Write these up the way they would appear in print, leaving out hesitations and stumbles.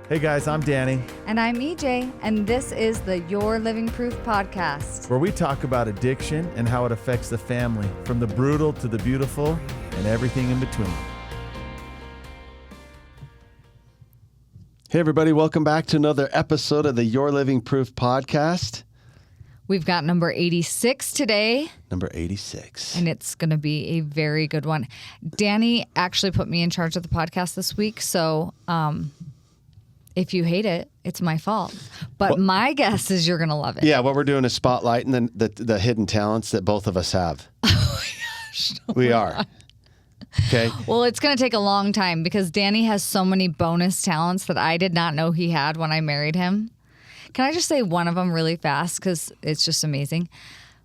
Hey guys, I'm Danny, And I'm EJ, and this is the Your Living Proof podcast. where we talk about addiction and how it affects the family, from the brutal to the beautiful and everything in between. Hey everybody, welcome back to another episode of the Your Living Proof podcast. We've got number 86 today, Number 86. and it's going to be a very good one. Danny actually put me in charge of the podcast this week, so if you hate it, it's my fault. But my guess is you're going to love it. Yeah, what we're doing is spotlighting the hidden talents that both of us have. Oh my gosh. We are. Okay. Well, it's going to take a long time because Danny has so many bonus talents that I did not know he had when I married him. Can I just say one of them really fast because it's just amazing?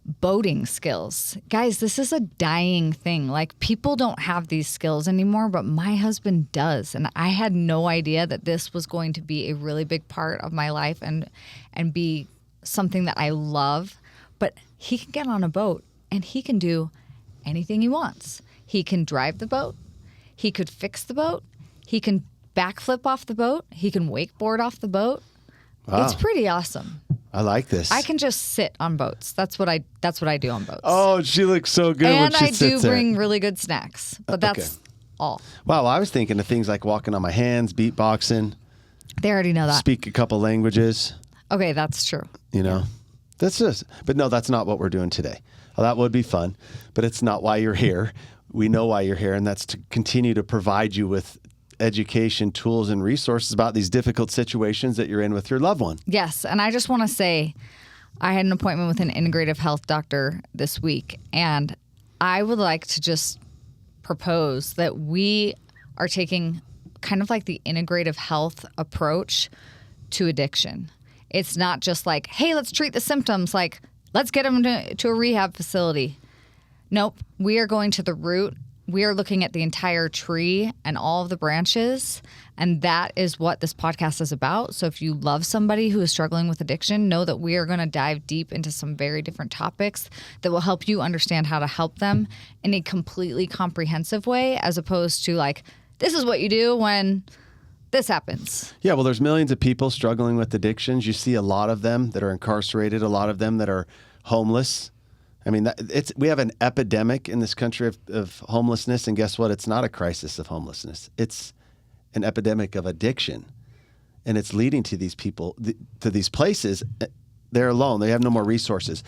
Boating skills. Guys, this is a dying thing. Like, people don't have these skills anymore, but my husband does. And I had no idea that this was going to be a really big part of my life and be something that I love. But he can get on a boat and he can do anything he wants. He can drive the boat. He could fix the boat. He can backflip off the boat. He can wakeboard off the boat. Wow. It's pretty awesome. I like this. I can just sit on boats. That's what I do on boats. Oh, she looks so good and when she I do sits there. bring really good snacks, but that's all. Wow, I was thinking of things like walking on my hands, beatboxing, They already know that. speak a couple languages, Okay, that's true. you know. That's just, but no, that's not what we're doing today. Well, that would be fun, but it's not why you're here. We know why you're here, and that's to continue to provide you with education, tools, and resources about these difficult situations that you're in with your loved one. Yes, and I just want to say I had an appointment with an integrative health doctor this week, and I would like to just propose that we are taking kind of like the integrative health approach to addiction. It's not just like, hey, let's treat the symptoms, like, let's get them to a rehab facility. Nope, we are going to the root. We are looking at the entire tree and all of the branches, and that is what this podcast is about. So if you love somebody who is struggling with addiction, know that we are going to dive deep into some very different topics that will help you understand how to help them in a completely comprehensive way, as opposed to like, this is what you do when this happens. Yeah, well, there's millions of people struggling with addictions. You see a lot of them that are incarcerated, a lot of them that are homeless. I mean, we have an epidemic in this country of homelessness, and guess what? It's not a crisis of homelessness. It's an epidemic of addiction, and it's leading to these people, to these places. They're alone. They have no more resources.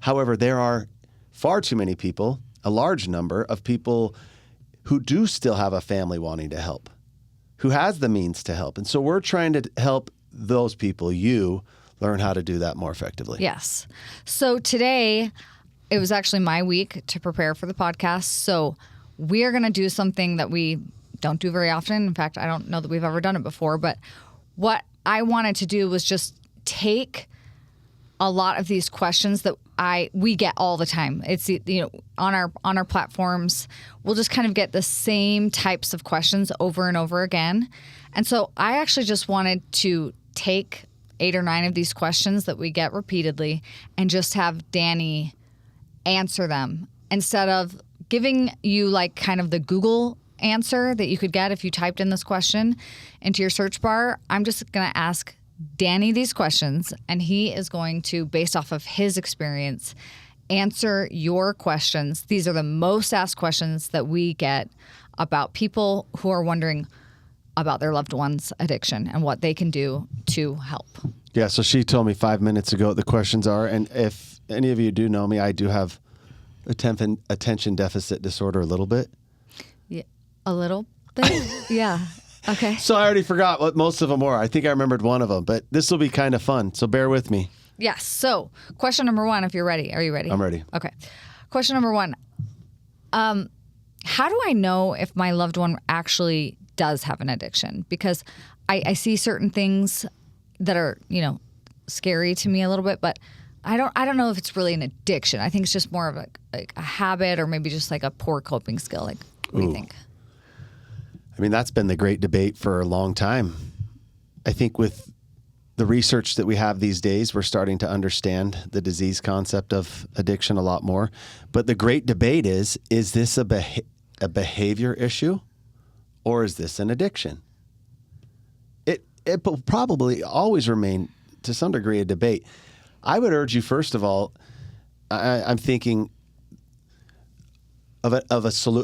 However, there are far too many people, a large number of people who do still have a family wanting to help, who has the means to help. And so we're trying to help those people, you, learn how to do that more effectively. Yes. So today, it was actually my week to prepare for the podcast. So we are going to do something that we don't do very often. In fact, I don't know that we've ever done it before. But what I wanted to do was just take a lot of these questions that we get all the time. It's, you know, on our platforms, we'll just kind of get the same types of questions over and over again. And so I actually just wanted to take 8 or 9 of these questions that we get repeatedly and just have Danny answer them instead of giving you like kind of the Google answer that you could get if you typed in this question into your search bar. I'm just going to ask Danny these questions, and he is going to, based off of his experience, answer your questions. These are the most asked questions that we get about people who are wondering about their loved one's addiction and what they can do to help. Yeah, so she told me 5 minutes ago what the questions are, and if any of you do know me, I do have attention deficit disorder a little bit. Yeah, a little bit? Yeah. Okay. So I already forgot what most of them were. I think I remembered one of them, but this will be kind of fun, so bear with me. Yes. So question number 1, if you're ready. Are you ready? I'm ready. Okay. Question number 1. How do I know if my loved one actually does have an addiction? Because I see certain things that are, you know, scary to me a little bit, but I don't know if it's really an addiction. I think it's just more of like a habit, or maybe just like a poor coping skill. Like, what do you think? I mean, that's been the great debate for a long time. I think with the research that we have these days, we're starting to understand the disease concept of addiction a lot more. But the great debate is this a behavior issue, or is this an addiction? it will probably always remain to some degree a debate. I would urge you, first of all, I'm thinking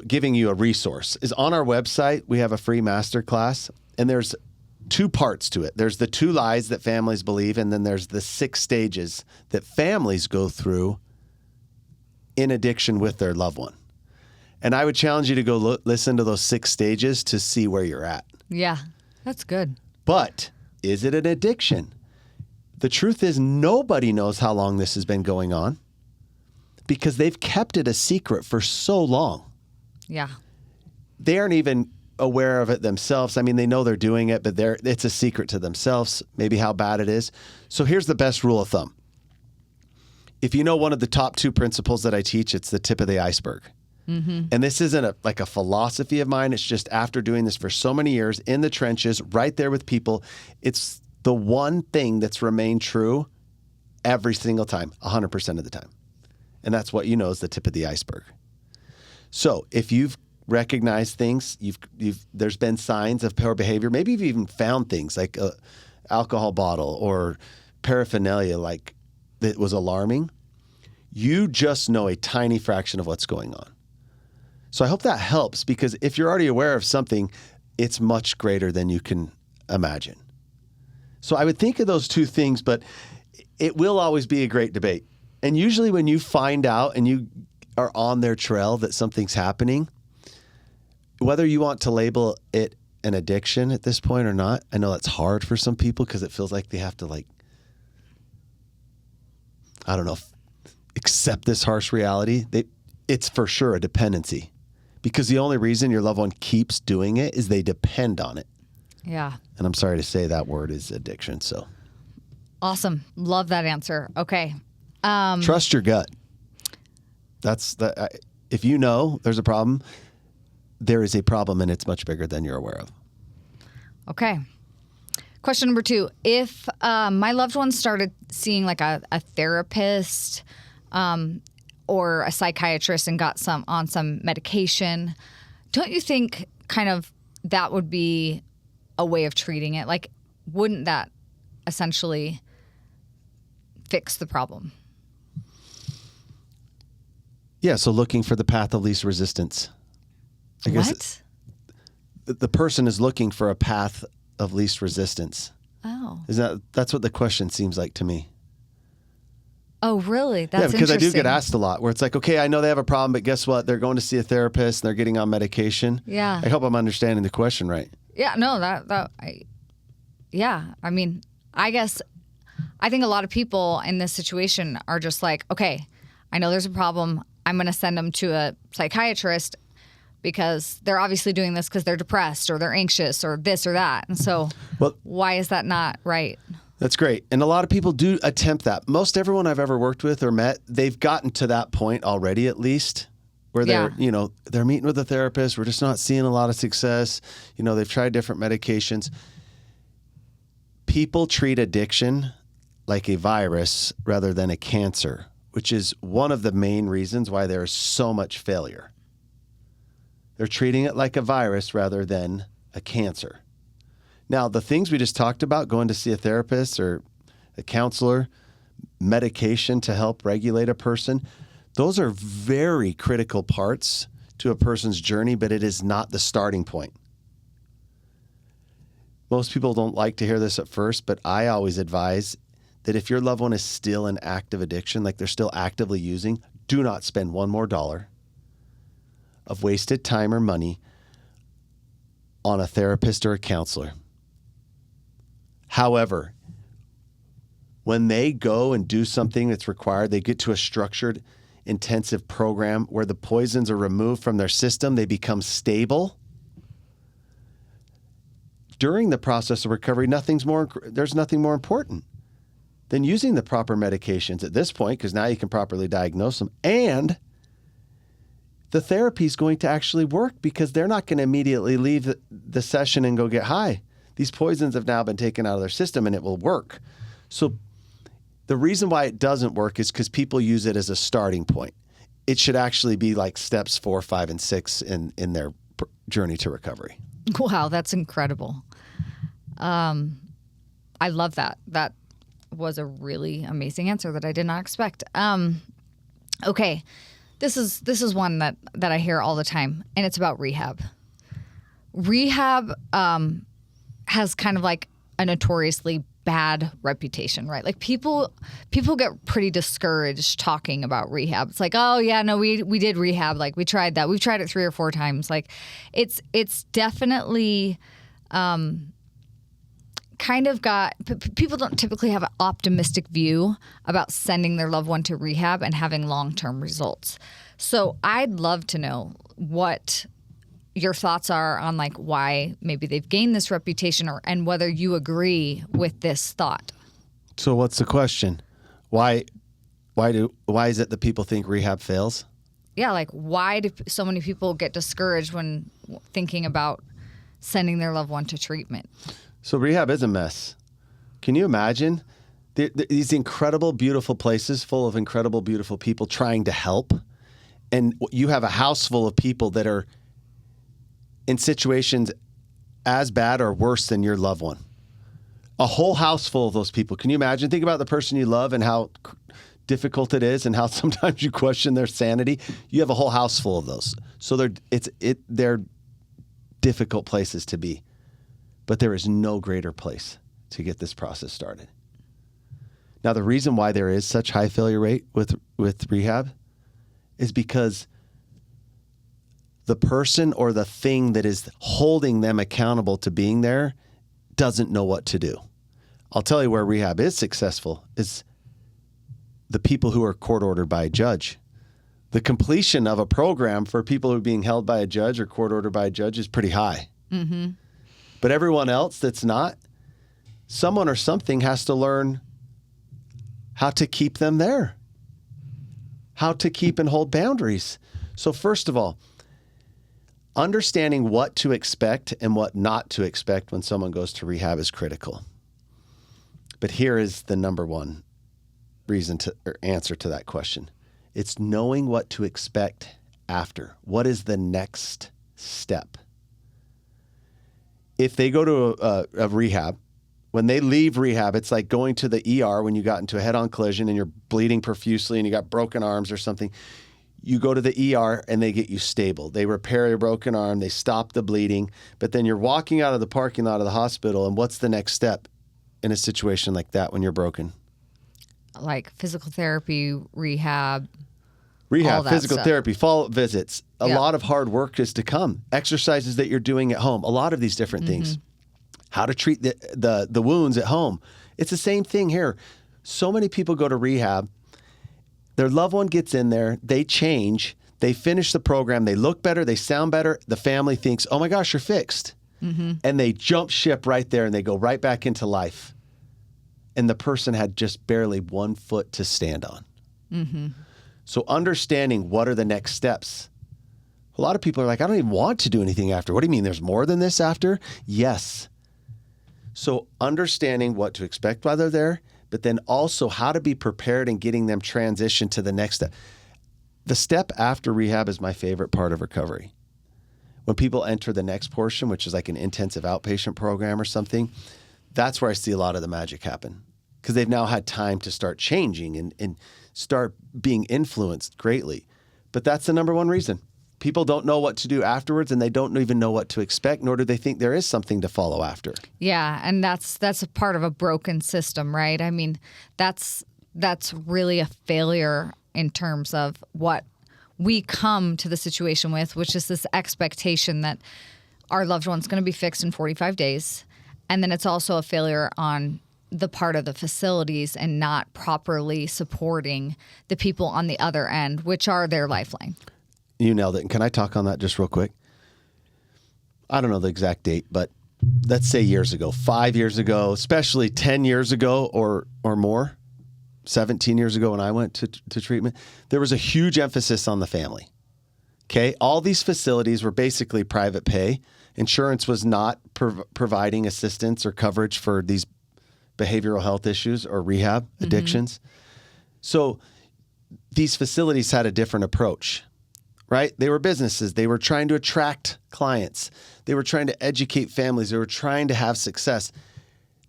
giving you a resource. Is on our website, we have a free masterclass, and there's 2 parts to it. There's the 2 lies that families believe, and then there's the 6 stages that families go through in addiction with their loved one. And I would challenge you to go listen to those 6 stages to see where you're at. Yeah, that's good. But is it an addiction? The truth is, nobody knows how long this has been going on because they've kept it a secret for so long. Yeah. They aren't even aware of it themselves. I mean, they know they're doing it, but it's a secret to themselves, maybe how bad it is. So here's the best rule of thumb. If you know one of the top 2 principles that I teach, it's the tip of the iceberg. Mm-hmm. And this isn't like a philosophy of mine. It's just after doing this for so many years in the trenches, right there with people, it's the one thing that's remained true every single time, 100% of the time. And that's what you know is the tip of the iceberg. So if you've recognized things, there's been signs of poor behavior, maybe you've even found things like an alcohol bottle or paraphernalia like that was alarming, you just know a tiny fraction of what's going on. So I hope that helps, because if you're already aware of something, it's much greater than you can imagine. So I would think of those 2 things, but it will always be a great debate. And usually when you find out and you are on their trail that something's happening, whether you want to label it an addiction at this point or not, I know that's hard for some people because it feels like they have to accept this harsh reality. It's for sure a dependency, because the only reason your loved one keeps doing it is they depend on it. Yeah. And I'm sorry to say that word is addiction. So Awesome. Love that answer. Okay. Trust your gut. If you know there's a problem, there is a problem, and it's much bigger than you're aware of. Okay. Question number 2. If my loved one started seeing like a therapist or a psychiatrist and got on some medication, don't you think kind of that would be a way of treating it? Like, wouldn't that essentially fix the problem? Yeah, so looking for the path of least resistance. I guess the person is looking for a path of least resistance. Oh. That's what the question seems like to me. Oh, really? That's yeah, because I do interesting. get asked a lot where it's like, okay, I know they have a problem, but guess what? They're going to see a therapist and they're getting on medication. Yeah. I hope I'm understanding the question right. Yeah, no, I mean, I think a lot of people in this situation are just like, okay, I know there's a problem. I'm going to send them to a psychiatrist because they're obviously doing this because they're depressed or they're anxious or this or that. And so why is that not right? That's great. And a lot of people do attempt that. Most everyone I've ever worked with or met, they've gotten to that point already, at least, where they're meeting with a therapist. We're just not seeing a lot of success. They've tried different medications. People treat addiction like a virus rather than a cancer, which is one of the main reasons why there is so much failure. They're treating it like a virus rather than a cancer. Now, the things we just talked about, going to see a therapist or a counselor, medication to help regulate a person, those are very critical parts to a person's journey, but it is not the starting point. Most people don't like to hear this at first, but I always advise that if your loved one is still in active addiction, like they're still actively using, do not spend one more dollar of wasted time or money on a therapist or a counselor. However, when they go and do something that's required, they get to a structured, intensive program where the poisons are removed from their system, they become stable. During the process of recovery, there's nothing more important than using the proper medications at this point, because now you can properly diagnose them, and the therapy is going to actually work because they're not going to immediately leave the session and go get high. These poisons have now been taken out of their system, and it will work. So the reason why it doesn't work is because people use it as a starting point. It should actually be like steps 4, 5, and 6 in their journey to recovery. Wow, that's incredible. I love that. That was a really amazing answer that I did not expect. Okay, this is one that I hear all the time, and it's about rehab. Rehab has kind of like a notoriously bad reputation, right? Like people get pretty discouraged talking about rehab. It's like, oh yeah, no, we did rehab. Like we tried that. We've tried it 3 or 4 times. Like it's definitely kind of got people don't typically have an optimistic view about sending their loved one to rehab and having long-term results. So I'd love to know what your thoughts are on like why maybe they've gained this reputation and whether you agree with this thought. So what's the question? Why is it that people think rehab fails? Yeah, like why do so many people get discouraged when thinking about sending their loved one to treatment? So rehab is a mess. Can you imagine these incredible, beautiful places full of incredible, beautiful people trying to help, and you have a house full of people that are in situations as bad or worse than your loved one. A whole house full of those people. Can you imagine? Think about the person you love and how difficult it is and how sometimes you question their sanity. You have a whole house full of those. So they're difficult places to be. But there is no greater place to get this process started. Now, the reason why there is such high failure rate with rehab is because the person or the thing that is holding them accountable to being there doesn't know what to do. I'll tell you where rehab is successful is the people who are court ordered by a judge. The completion of a program for people who are being held by a judge or court ordered by a judge is pretty high. Mm-hmm. But everyone else that's not, someone or something has to learn how to keep them there, how to keep and hold boundaries. So first of all, understanding what to expect and what not to expect when someone goes to rehab is critical. But here is the number one reason or answer to that question. It's knowing what to expect after. What is the next step? If they go to a rehab, when they leave rehab, it's like going to the ER when you got into a head-on collision and you're bleeding profusely and you got broken arms or something. You go to the ER and they get you stable. They repair your broken arm. They stop the bleeding. But then you're walking out of the parking lot of the hospital, and what's the next step in a situation like that when you're broken? Like physical therapy, rehab, physical stuff. therapy, follow-up visits. A Yeah. lot of hard work is to come. Exercises that you're doing at home. A lot of these different things. How to treat the wounds at home. It's the same thing here. So many people go to rehab. Their loved one gets in there, they change, they finish the program, they look better, they sound better. The family thinks, oh my gosh, you're fixed. Mm-hmm. And they jump ship right there and they go right back into life. And the person had just barely 1 foot to stand on. Mm-hmm. So understanding what are the next steps. A lot of people are like, I don't even want to do anything after. What do you mean? There's more than this after? Yes. So understanding what to expect while they're there, but then also how to be prepared and getting them transitioned to the next step. The step after rehab is my favorite part of recovery. When people enter the next portion, which is like an intensive outpatient program or something, that's where I see a lot of the magic happen because they've now had time to start changing and start being influenced greatly. But that's the number one reason. People don't know what to do afterwards, and they don't even know what to expect, nor do they think there is something to follow after. Yeah, and that's a part of a broken system, right? I mean, that's really a failure in terms of what we come to the situation with, which is this expectation that our loved one's going to be fixed in 45 days. And then it's also a failure on the part of the facilities and not properly supporting the people on the other end, which are their lifeline. You nailed it. And can I talk on that just real quick? I don't know the exact date, but let's say years ago, 5 years ago, especially 10 years ago or more, 17 years ago when I went to treatment, there was a huge emphasis on the family. Okay. All these facilities were basically private pay. Insurance was not providing assistance or coverage for these behavioral health issues or rehab addictions. So these facilities had a different approach. Right? They were businesses. They were trying to attract clients. They were trying to educate families. They were trying to have success.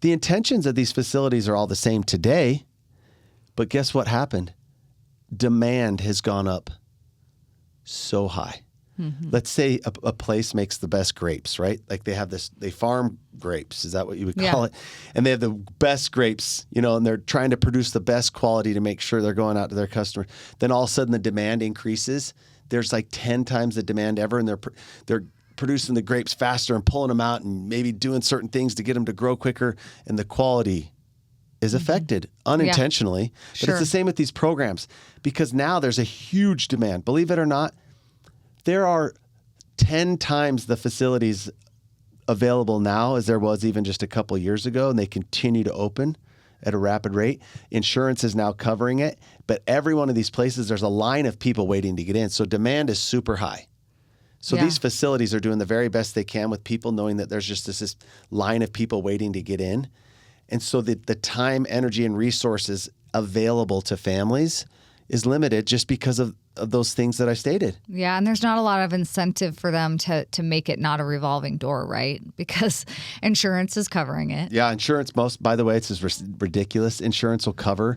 The intentions of these facilities are all the same today, but guess what happened? Demand has gone up so high. Mm-hmm. Let's say a place makes the best grapes, right? Like they farm grapes. Is that what you would call it? And they have the best grapes, and they're trying to produce the best quality to make sure they're going out to their customers. Then all of a sudden the demand increases. There's like 10 times the demand ever, and they're producing the grapes faster and pulling them out and maybe doing certain things to get them to grow quicker, and the quality is affected unintentionally. But it's the same with these programs, because now there's a huge demand. Believe it or not, there are 10 times the facilities available now as there was even just a couple of years ago, and they continue to open at a rapid rate. Insurance is now covering it, but every one of these places, there's a line of people waiting to get in. So demand is super high. So these facilities are doing the very best they can with people, knowing that there's just this line of people waiting to get in. And so the time, energy, and resources available to families is limited just because of those things that I stated. Yeah, and there's not a lot of incentive for them to make it not a revolving door, right? Because insurance is covering it. Yeah, insurance, by the way, it's just ridiculous. Insurance will cover,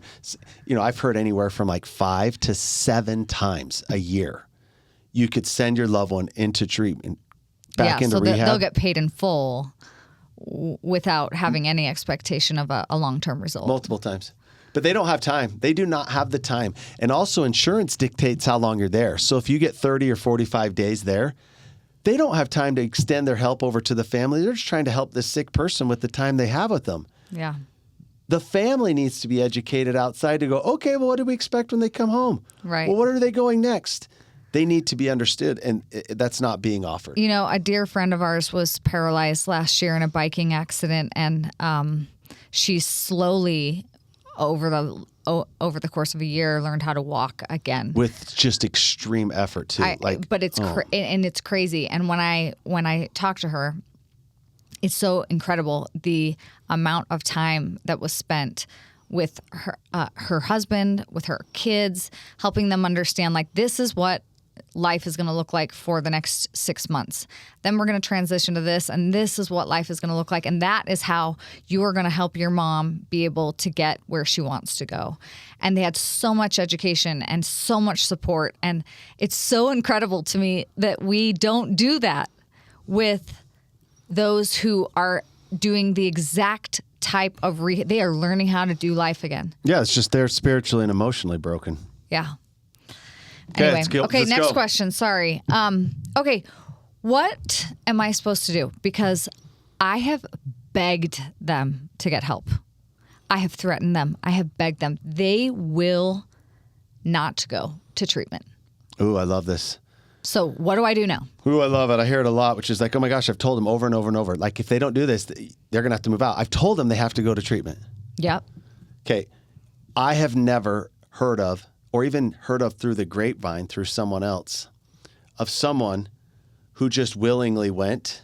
I've heard anywhere from like 5 to 7 times a year. You could send your loved one into treatment, back into rehab. They'll get paid in full without having any expectation of a long-term result. Multiple times. But they don't have time. They do not have the time. And also insurance dictates how long you're there. So if you get 30 or 45 days there, they don't have time to extend their help over to the family. They're just trying to help this sick person with the time they have with them. Yeah. The family needs to be educated outside to go, okay, well, what do we expect when they come home? Right. Well, what are they going next? They need to be understood, and that's not being offered. A dear friend of ours was paralyzed last year in a biking accident, and she slowly, over the course of a year, learned how to walk again with just extreme effort too. But it's and it's crazy. And when I talk to her, it's so incredible the amount of time that was spent with her husband, with her kids, helping them understand like this is what life is going to look like for the next 6 months. Then we're going to transition to this, and this is what life is going to look like. And that is how you are going to help your mom be able to get where she wants to go. And they had so much education and so much support. And it's so incredible to me that we don't do that with those who are doing the exact type of they are learning how to do life again. Yeah, it's just they're spiritually and emotionally broken. Yeah. Anyway, okay, let's next go. question. Sorry. Okay, what am I supposed to do? Because I have begged them to get help. I have threatened them. I have begged them. They will not go to treatment. Ooh, I love this. So what do I do now? Ooh, I love it. I hear it a lot, which is like, oh my gosh, I've told them over and over and over. Like, if they don't do this, they're going to have to move out. I've told them they have to go to treatment. Yep. Okay. I have never heard of, or even heard of through the grapevine, through someone else, of someone who just willingly went,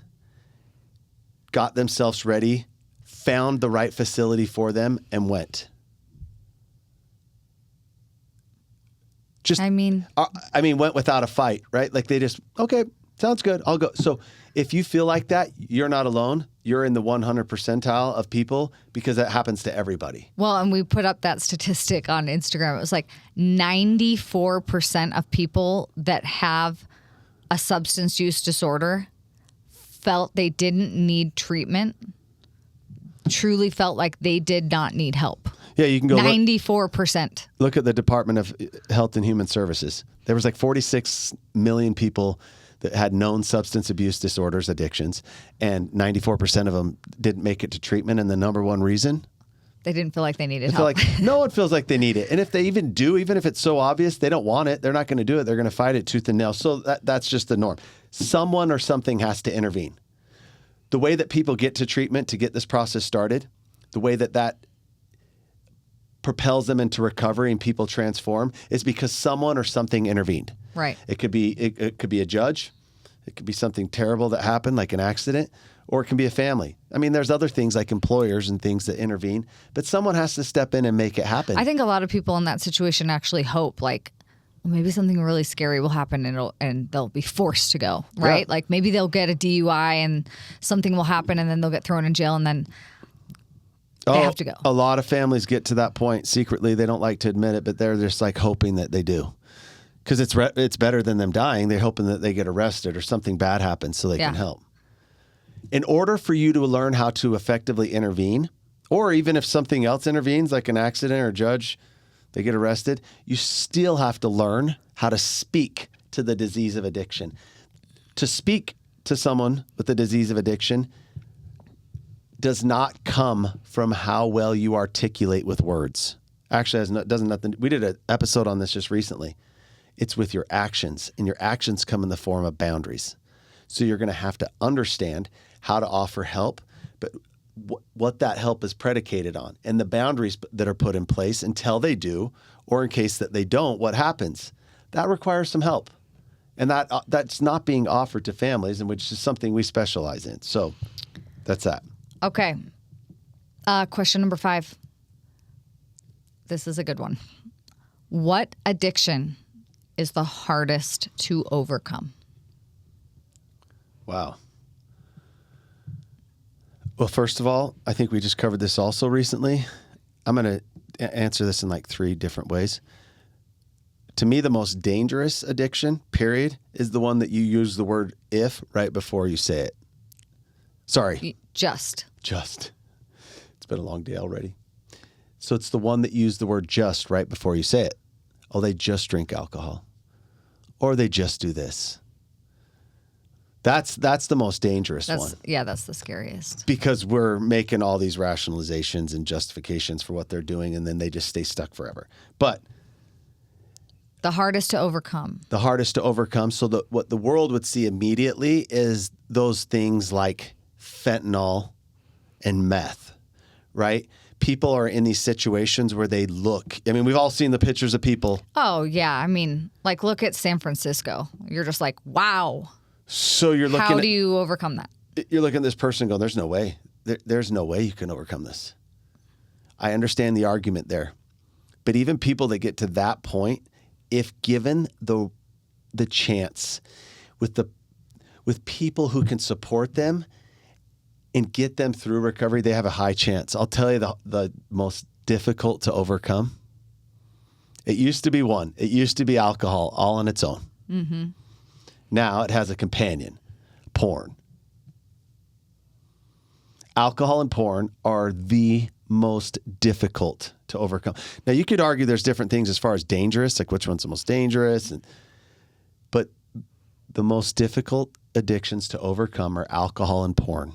got themselves ready, found the right facility for them, and went. Went without a fight, right? Like they just, okay, sounds good, I'll go. So if you feel like that, you're not alone. You're in the 100 percentile of people, because that happens to everybody. Well, and we put up that statistic on Instagram. It was like 94% of people that have a substance use disorder felt they didn't need treatment, truly felt like they did not need help. Yeah, you can go 94%. Look at the Department of Health and Human Services. There was like 46 million people that had known substance abuse disorders, addictions, and 94% of them didn't make it to treatment. And the number one reason? They didn't feel like they needed help. No one feels like they need it. And if they even do, even if it's so obvious, they don't want it. They're not going to do it. They're going to fight it tooth and nail. So that's just the norm. Someone or something has to intervene. The way that people get to treatment to get this process started, the way that propels them into recovery and people transform, is because someone or something intervened. Right. It could be a judge. It could be something terrible that happened, like an accident, or it can be a family. I mean, there's other things like employers and things that intervene, but someone has to step in and make it happen. I think a lot of people in that situation actually hope, like, well, maybe something really scary will happen and they'll be forced to go, right? Yeah. Like maybe they'll get a DUI and something will happen and then they'll get thrown in jail, and then They have to go. A lot of families get to that point secretly. They don't like to admit it, but they're just like hoping that they do. Because it's better than them dying. They're hoping that they get arrested or something bad happens so they can help. In order for you to learn how to effectively intervene, or even if something else intervenes, like an accident or a judge, they get arrested, you still have to learn how to speak to the disease of addiction. To speak to someone with the disease of addiction does not come from how well you articulate with words. Actually, doesn't nothing. We did an episode on this just recently. It's with your actions, and your actions come in the form of boundaries. So you're going to have to understand how to offer help, but what that help is predicated on, and the boundaries that are put in place until they do, or in case that they don't, what happens? That requires some help. And that's not being offered to families, and which is something we specialize in. So that's that. Okay. Question number 5. This is a good one. What addiction is the hardest to overcome? Wow. Well, first of all, I think we just covered this also recently. I'm going to answer this in like 3 different ways. To me, the most dangerous addiction, period, is the one that you use the word if right before you say it. Sorry. Just. It's been a long day already. So it's the one that you use the word just right before you say it. Oh, they just drink alcohol. Or they just do this. That's the most dangerous one. Yeah, that's the scariest. Because we're making all these rationalizations and justifications for what they're doing, and then they just stay stuck forever. But the hardest to overcome. So what the world would see immediately is those things like fentanyl and meth, right? People are in these situations where they look. I mean, we've all seen the pictures of people. Oh, yeah. I mean, like, look at San Francisco. You're just like, wow. So you're looking How do you overcome that? You're looking at this person going, there's no way. There's no way you can overcome this. I understand the argument there. But even people that get to that point, if given the chance with people who can support them and get them through recovery, they have a high chance. I'll tell you the most difficult to overcome. It used to be one. It used to be alcohol all on its own. Mm-hmm. Now it has a companion, porn. Alcohol and porn are the most difficult to overcome. Now, you could argue there's different things as far as dangerous, like which one's the most dangerous. But the most difficult addictions to overcome are alcohol and porn.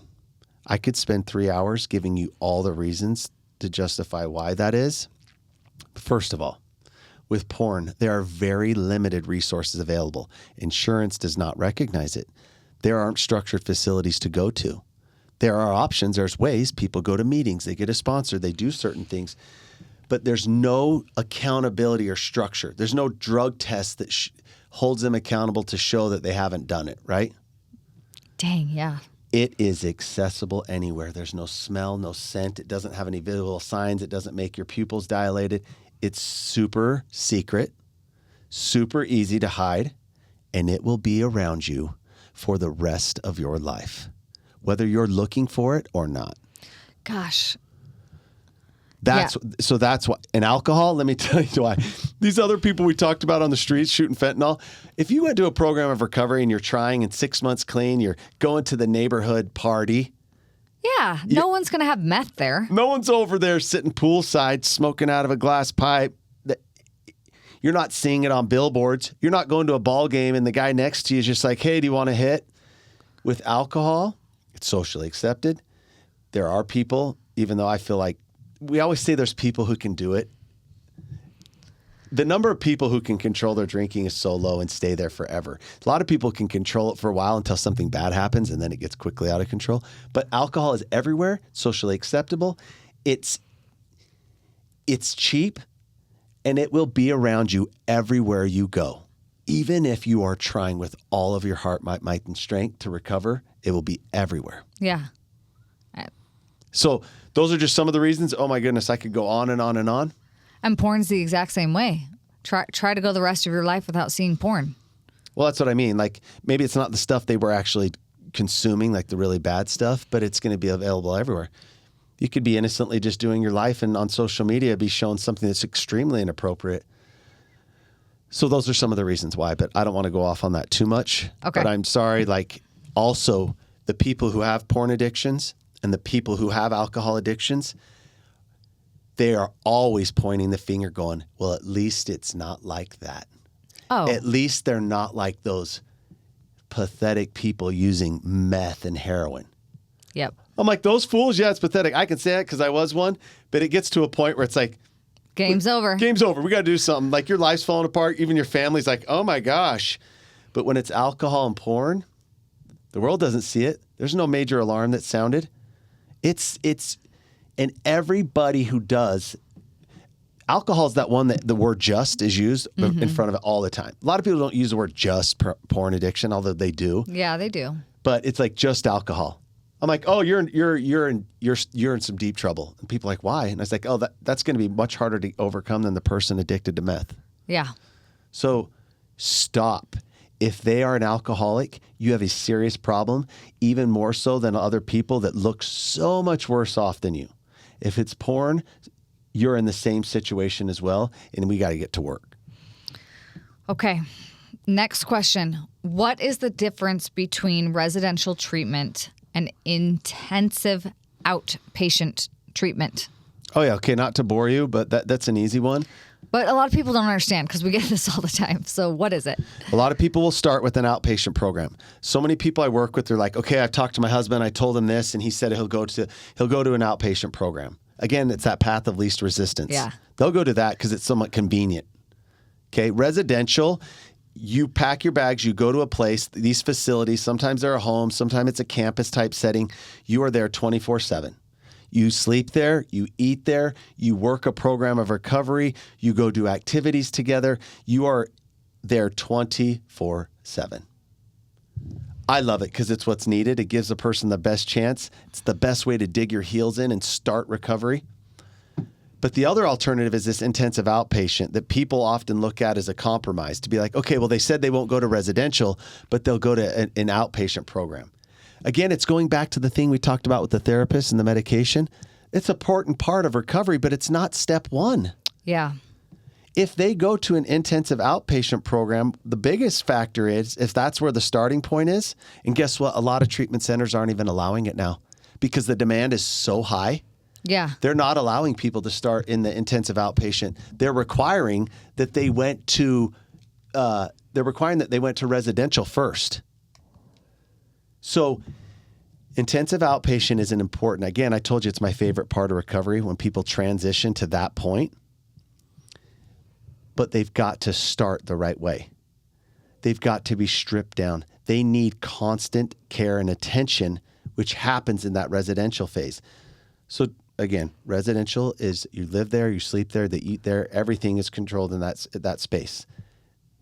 I could spend 3 hours giving you all the reasons to justify why that is. First of all, with porn, there are very limited resources available. Insurance does not recognize it. There aren't structured facilities to go to. There are options. There's ways. People go to meetings. They get a sponsor. They do certain things. But there's no accountability or structure. There's no drug test that holds them accountable to show that they haven't done it, right? Dang, yeah. It is accessible anywhere. There's no smell, no scent. It doesn't have any visual signs. It doesn't make your pupils dilated. It's super secret, super easy to hide, and it will be around you for the rest of your life, whether you're looking for it or not. Gosh. So that's why. And alcohol, let me tell you why. These other people we talked about on the streets shooting fentanyl, if you went to a program of recovery and you're trying in 6 months clean, you're going to the neighborhood party. Yeah, no one's going to have meth there. No one's over there sitting poolside smoking out of a glass pipe. You're not seeing it on billboards. You're not going to a ball game and the guy next to you is just like, hey, do you want a hit? With alcohol, it's socially accepted. There are people, even though I feel like we always say there's people who can do it. The number of people who can control their drinking is so low and stay there forever. A lot of people can control it for a while until something bad happens and then it gets quickly out of control. But alcohol is everywhere, socially acceptable. It's cheap, and it will be around you everywhere you go. Even if you are trying with all of your heart, might, and strength to recover, it will be everywhere. Yeah. So those are just some of the reasons. Oh my goodness, I could go on and on and on. And porn's the exact same way. Try to go the rest of your life without seeing porn. Well, that's what I mean. Like, maybe it's not the stuff they were actually consuming, like the really bad stuff, but it's going to be available everywhere. You could be innocently just doing your life and on social media be shown something that's extremely inappropriate. So those are some of the reasons why, but I don't want to go off on that too much. Okay. But I'm sorry, like also the people who have porn addictions and the people who have alcohol addictions, they are always pointing the finger going, well, at least it's not like that. Oh. At least they're not like those pathetic people using meth and heroin. Yep. I'm like, those fools, yeah, it's pathetic. I can say it because I was one, but it gets to a point where it's like, Game's over. game's over. We got to do something. Like your life's falling apart. Even your family's like, oh my gosh. But when it's alcohol and porn, the world doesn't see it. There's no major alarm that sounded. And everybody who does, alcohol is that one that the word just is used in front of it all the time. A lot of people don't use the word just porn addiction, although they do. Yeah, they do. But it's like just alcohol. I'm like, oh, you're in some deep trouble. And people are like, why? And I was like, oh, that's going to be much harder to overcome than the person addicted to meth. Yeah. So stop. If they are an alcoholic, you have a serious problem, even more so than other people that look so much worse off than you. If it's porn, you're in the same situation as well, and we got to get to work. Okay. Next question. What is the difference between residential treatment and intensive outpatient treatment? Oh, yeah. Okay, not to bore you, but that's an easy one. But a lot of people don't understand because we get this all the time. So what is it? A lot of people will start with an outpatient program. So many people I work with, they're like, okay, I've talked to my husband. I told him this, and he said he'll go to an outpatient program. Again, it's that path of least resistance. Yeah. They'll go to that because it's somewhat convenient. Okay, residential, you pack your bags, you go to a place, these facilities, sometimes they're a home, sometimes it's a campus type setting. You are there 24/7. You sleep there, you eat there, you work a program of recovery, you go do activities together. You are there 24/7. I love it because it's what's needed. It gives a person the best chance. It's the best way to dig your heels in and start recovery. But the other alternative is this intensive outpatient that people often look at as a compromise to be like, okay, well, they said they won't go to residential, but they'll go to an outpatient program. Again, it's going back to the thing we talked about with the therapist and the medication. It's an important part of recovery, but it's not step one. Yeah. If they go to an intensive outpatient program, the biggest factor is if that's where the starting point is. And guess what? A lot of treatment centers aren't even allowing it now because the demand is so high. Yeah. They're not allowing people to start in the intensive outpatient. They're requiring that they went to residential first. So intensive outpatient is an important, again, I told you it's my favorite part of recovery when people transition to that point. But they've got to start the right way. They've got to be stripped down. They need constant care and attention, which happens in that residential phase. So again, residential is you live there, you sleep there, they eat there, everything is controlled in that space.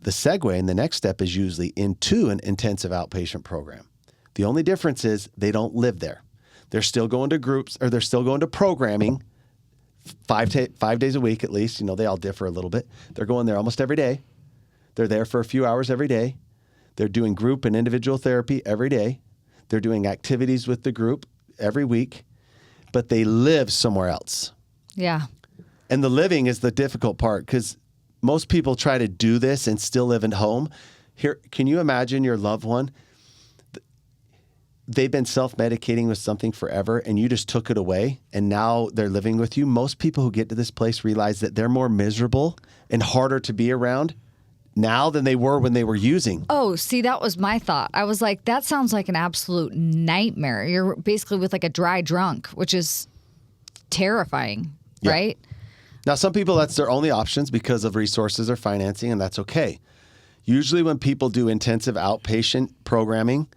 The segue and the next step is usually into an intensive outpatient program. The only difference is they don't live there. They're still going to groups or they're still going to programming 5 days a week at least. You know, they all differ a little bit. They're going there almost every day. They're there for a few hours every day. They're doing group and individual therapy every day. They're doing activities with the group every week, but they live somewhere else. Yeah. And the living is the difficult part because most people try to do this and still live at home. Here, can you imagine your loved one? They've been self-medicating with something forever and you just took it away and now they're living with you. Most people who get to this place realize that they're more miserable and harder to be around now than they were when they were using. Oh, see, that was my thought. I was like, that sounds like an absolute nightmare. You're basically with like a dry drunk, which is terrifying, Yeah. right? Now, some people, that's their only options because of resources or financing, and that's okay. Usually when people do intensive outpatient programming,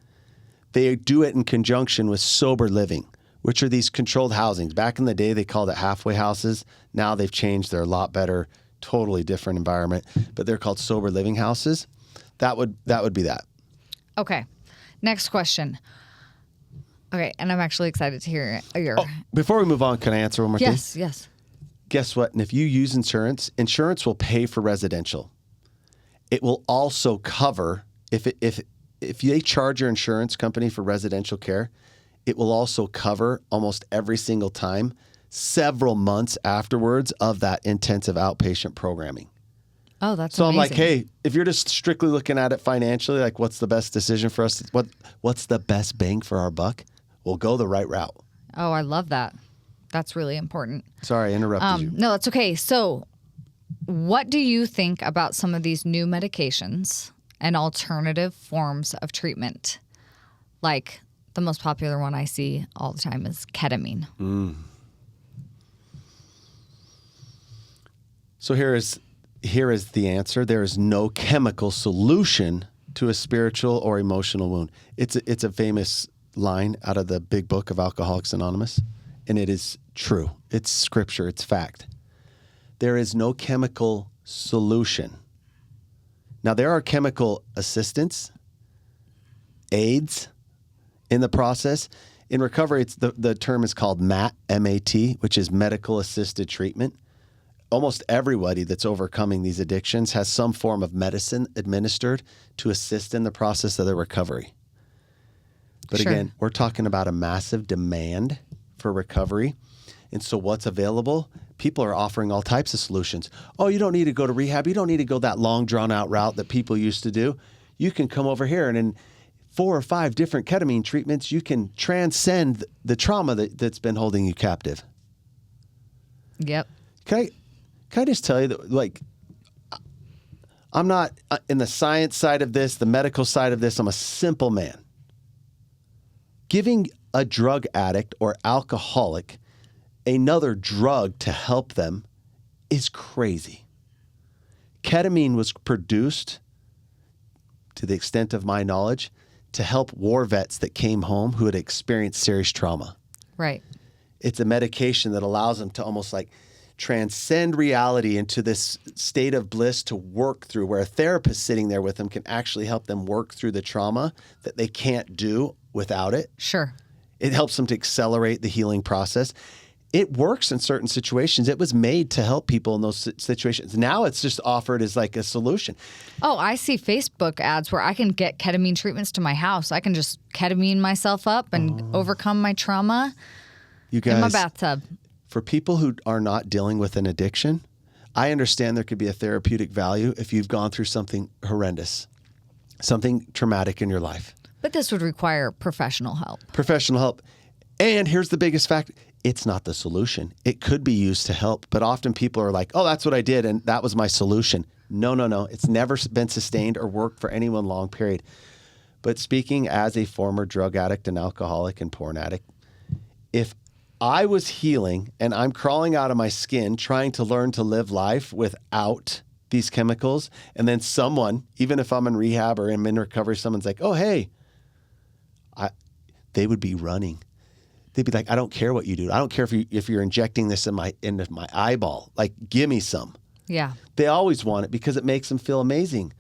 they do it in conjunction with sober living, which are these controlled housings. Back in the day, they called it halfway houses. Now they've changed. They're a lot better, totally different environment, but they're called sober living houses. That would be that. Okay. Next question. Okay, and I'm actually excited to hear your... Before we move on, can I answer one more thing? Yes. Guess what? And if you use insurance will pay for residential. It will also cover, if they charge your insurance company for residential care, it will also cover almost every single time several months afterwards of that intensive outpatient programming. Oh, that's so amazing. I'm like, hey, if you're just strictly looking at it financially, like what's the best decision for us? What's the best bang for our buck? We'll go the right route. Oh, I love that. That's really important. Sorry, I interrupted you. No, that's okay. So what do you think about some of these new medications and alternative forms of treatment? Like the most popular one I see all the time is ketamine. So here is the answer. There is no chemical solution to a spiritual or emotional wound. It's a famous line out of the big book of Alcoholics Anonymous, and it is true. It's scripture. It's fact. There is no chemical solution. Now, there are chemical assistants, aids in the process. In recovery, the term is called MAT, M-A-T, which is medical assisted treatment. Almost everybody that's overcoming these addictions has some form of medicine administered to assist in the process of their recovery. But Sure. again, we're talking about a massive demand for recovery. And so what's available? People are offering all types of solutions. Oh, you don't need to go to rehab. You don't need to go that long, drawn-out route that people used to do. You can come over here, and in 4 or 5 different ketamine treatments, you can transcend the trauma that's been holding you captive. Yep. Can I just tell you that, like, I'm not in the science side of this, the medical side of this. I'm a simple man. Giving a drug addict or alcoholic another drug to help them is crazy. Ketamine was produced, to the extent of my knowledge, to help war vets that came home who had experienced serious trauma. Right. It's a medication that allows them to almost like transcend reality into this state of bliss to work through, where a therapist sitting there with them can actually help them work through the trauma that they can't do without it. Sure. It helps them to accelerate the healing process. It works in certain situations. It was made to help people in those situations. Now it's just offered as like a solution. Oh, I see Facebook ads where I can get ketamine treatments to my house. I can just ketamine myself up and overcome my trauma You guys, in my bathtub. for people who are not dealing with an addiction, I understand there could be a therapeutic value if you've gone through something horrendous, something traumatic in your life. But this would require professional help. Professional help. And here's the biggest fact. It's not the solution. It could be used to help, but often people are like, oh, that's what I did, and that was my solution. No. It's never been sustained or worked for any one long period. But speaking as a former drug addict and alcoholic and porn addict, if I was healing and I'm crawling out of my skin trying to learn to live life without these chemicals, and then someone, even if I'm in rehab or I'm in recovery, someone's like, oh, hey, they would be running. They'd be like, I don't care what you do. I don't care if you're injecting this into my eyeball. Like, give me some. Yeah. They always want it because it makes them feel amazing.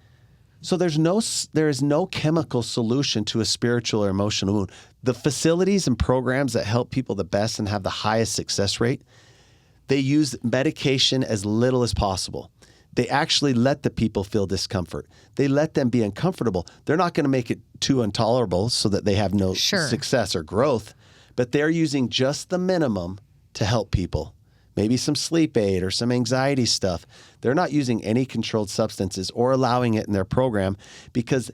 So there is no chemical solution to a spiritual or emotional wound. The facilities and programs that help people the best and have the highest success rate, they use medication as little as possible. They actually let the people feel discomfort. They let them be uncomfortable. They're not going to make it too intolerable so that they have no success or growth, but they're using just the minimum to help people. Maybe some sleep aid or some anxiety stuff. They're not using any controlled substances or allowing it in their program because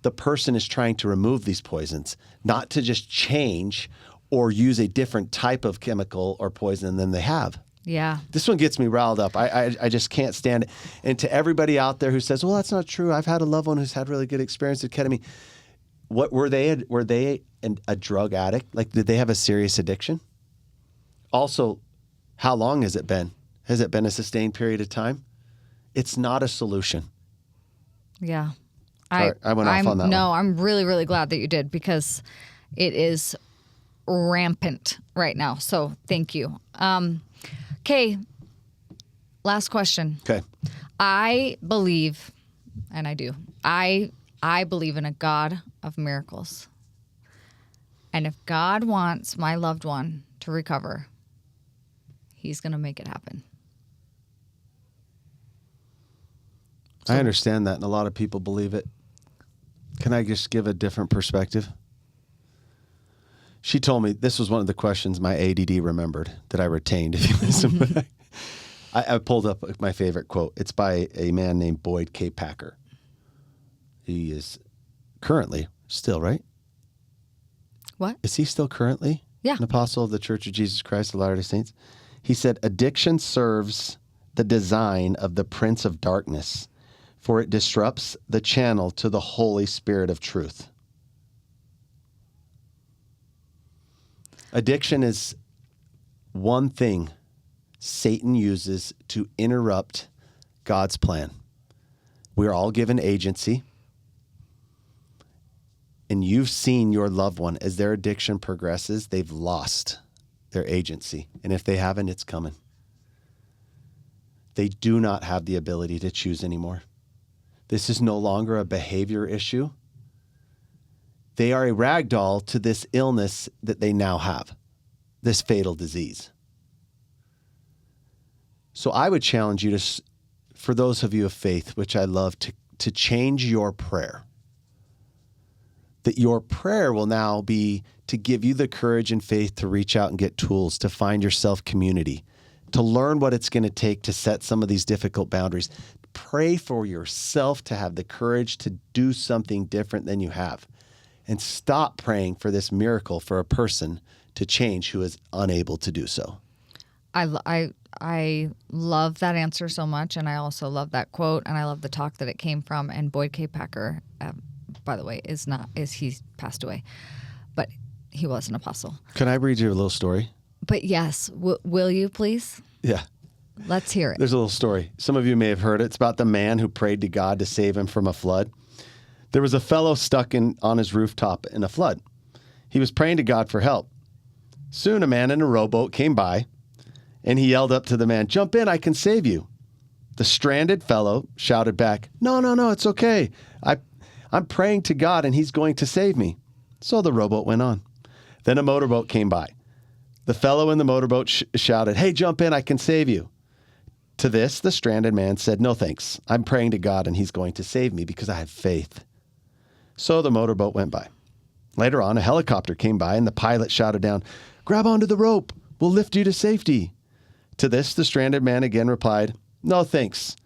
the person is trying to remove these poisons, not to just change or use a different type of chemical or poison than they have. Yeah. This one gets me riled up. I just can't stand it. And to everybody out there who says, well, that's not true. I've had a loved one who's had really good experience with ketamine. What were they a drug addict? Like, did they have a serious addiction? Also, how long has it been? Has it been a sustained period of time? It's not a solution. Yeah. Sorry, I went off on that No, one. I'm really, really glad that you did because it is rampant right now. So thank you. Okay. Last question. Okay. I believe, and I do, I believe in a God of miracles. And if God wants my loved one to recover, he's going to make it happen. I understand that, and a lot of people believe it. Can I just give a different perspective? She told me this was one of the questions my ADD remembered that I retained. If you listen back. I pulled up my favorite quote. It's by a man named Boyd K. Packer. He is currently still, right? What? Is he still currently Yeah. an apostle of the Church of Jesus Christ of Latter-day Saints? He said, addiction serves the design of the prince of darkness, for it disrupts the channel to the Holy Spirit of truth. Addiction is one thing Satan uses to interrupt God's plan. We are all given agency. And you've seen your loved one, as their addiction progresses, they've lost their agency. And if they haven't, it's coming. They do not have the ability to choose anymore. This is no longer a behavior issue. They are a rag doll to this illness that they now have, this fatal disease. So I would challenge you to, for those of you of faith, which I love, to change your prayer. That your prayer will now be to give you the courage and faith to reach out and get tools, to find yourself community, to learn what it's going to take to set some of these difficult boundaries. Pray for yourself to have the courage to do something different than you have. And stop praying for this miracle for a person to change who is unable to do so. I love that answer so much, and I also love that quote, and I love the talk that it came from. And Boyd K. Packer, by the way, he's passed away, but he was an apostle. Can I read you a little story? But yes, will you please? Yeah. Let's hear it. There's a little story. Some of you may have heard it. It's about the man who prayed to God to save him from a flood. There was a fellow stuck on his rooftop in a flood. He was praying to God for help. Soon a man in a rowboat came by, and he yelled up to the man, "Jump in, I can save you." The stranded fellow shouted back, No, it's okay. I'm praying to God, and he's going to save me." So the rowboat went on. Then a motorboat came by. The fellow in the motorboat shouted, "Hey, jump in, I can save you." To this, the stranded man said, "No, thanks. I'm praying to God, and he's going to save me because I have faith." So the motorboat went by. Later on, a helicopter came by, and the pilot shouted down, "Grab onto the rope. We'll lift you to safety." To this, the stranded man again replied, "No, thanks.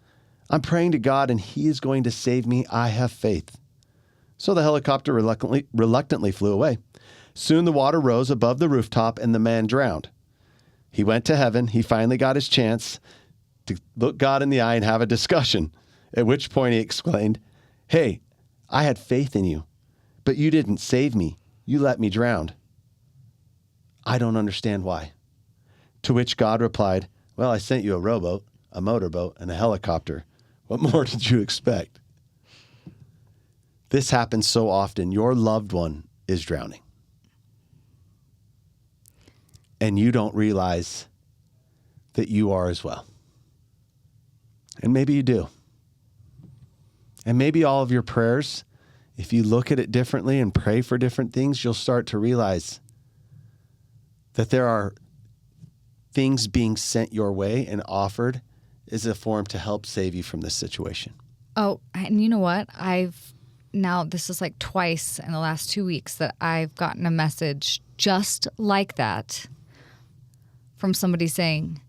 I'm praying to God, and he is going to save me. I have faith." So the helicopter reluctantly flew away. Soon the water rose above the rooftop, and the man drowned. He went to heaven. He finally got his chance to look God in the eye and have a discussion, at which point he exclaimed, "Hey, I had faith in you, but you didn't save me. You let me drown. I don't understand why." To which God replied, "Well, I sent you a rowboat, a motorboat, and a helicopter. What more did you expect?" This happens so often. Your loved one is drowning. And you don't realize that you are as well. And maybe you do. And maybe all of your prayers, if you look at it differently and pray for different things, you'll start to realize that there are things being sent your way and offered as a form to help save you from this situation. Oh, and you know what? This is like twice in the last 2 weeks that I've gotten a message just like that from somebody saying,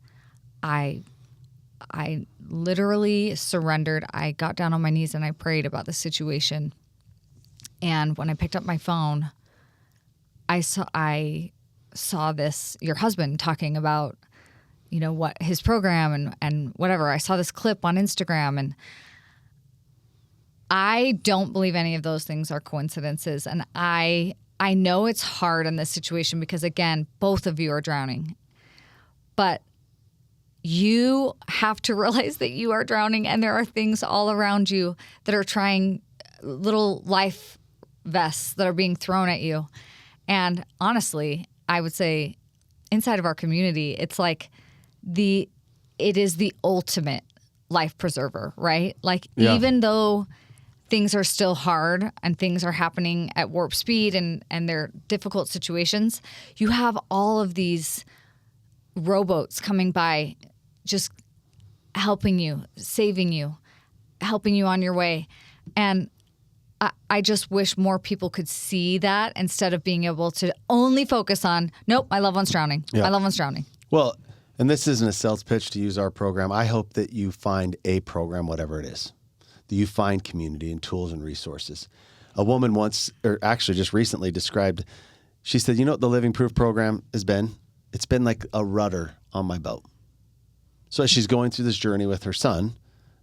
I literally surrendered. I got down on my knees and I prayed about the situation. And when I picked up my phone, I saw this, your husband talking about, what his program and whatever. I saw this clip on Instagram, and I don't believe any of those things are coincidences. And I know it's hard in this situation because, again, both of you are drowning. But you have to realize that you are drowning, and there are things all around you that are trying, little life vests that are being thrown at you. And honestly, I would say inside of our community, it's like it is the ultimate life preserver, right? Like, Yeah. Even though things are still hard and things are happening at warp speed and they're difficult situations, you have all of these rowboats coming by just helping you, saving you, helping you on your way. And I just wish more people could see that instead of being able to only focus on, nope, my loved one's drowning. Yeah. My loved one's drowning. Well, and this isn't a sales pitch to use our program. I hope that you find a program, whatever it is, that you find community and tools and resources. A woman once, or actually just recently described, she said, you know what the Living Proof program has been? It's been like a rudder on my boat. So as she's going through this journey with her son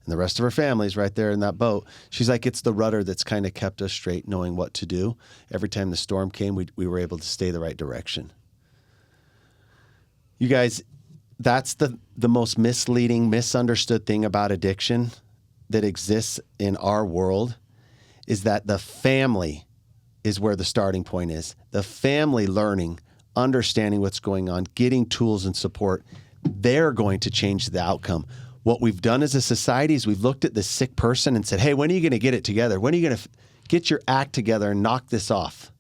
and the rest of her family's right there in that boat, she's like, it's the rudder that's kind of kept us straight, knowing what to do. Every time the storm came, we were able to stay the right direction. You guys, that's the most misleading, misunderstood thing about addiction that exists in our world, is that the family is where the starting point is. The family learning, understanding what's going on, getting tools and support, they're going to change the outcome. What we've done as a society is we've looked at this sick person and said, hey, when are you going to get it together? When are you going to get your act together and knock this off?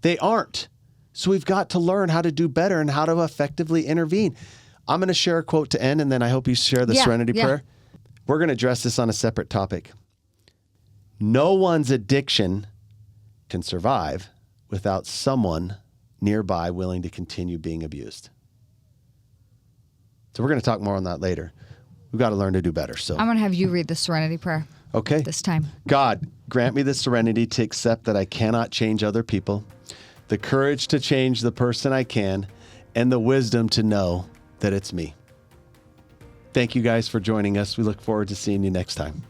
They aren't. So we've got to learn how to do better and how to effectively intervene. I'm going to share a quote to end, and then I hope you share the Serenity Prayer. We're going to address this on a separate topic. No one's addiction can survive without someone nearby willing to continue being abused. So we're going to talk more on that later. We've got to learn to do better. So I'm going to have you read the Serenity Prayer. Okay. This time. God, grant me the serenity to accept that I cannot change other people, the courage to change the person I can, and the wisdom to know that it's me. Thank you guys for joining us. We look forward to seeing you next time.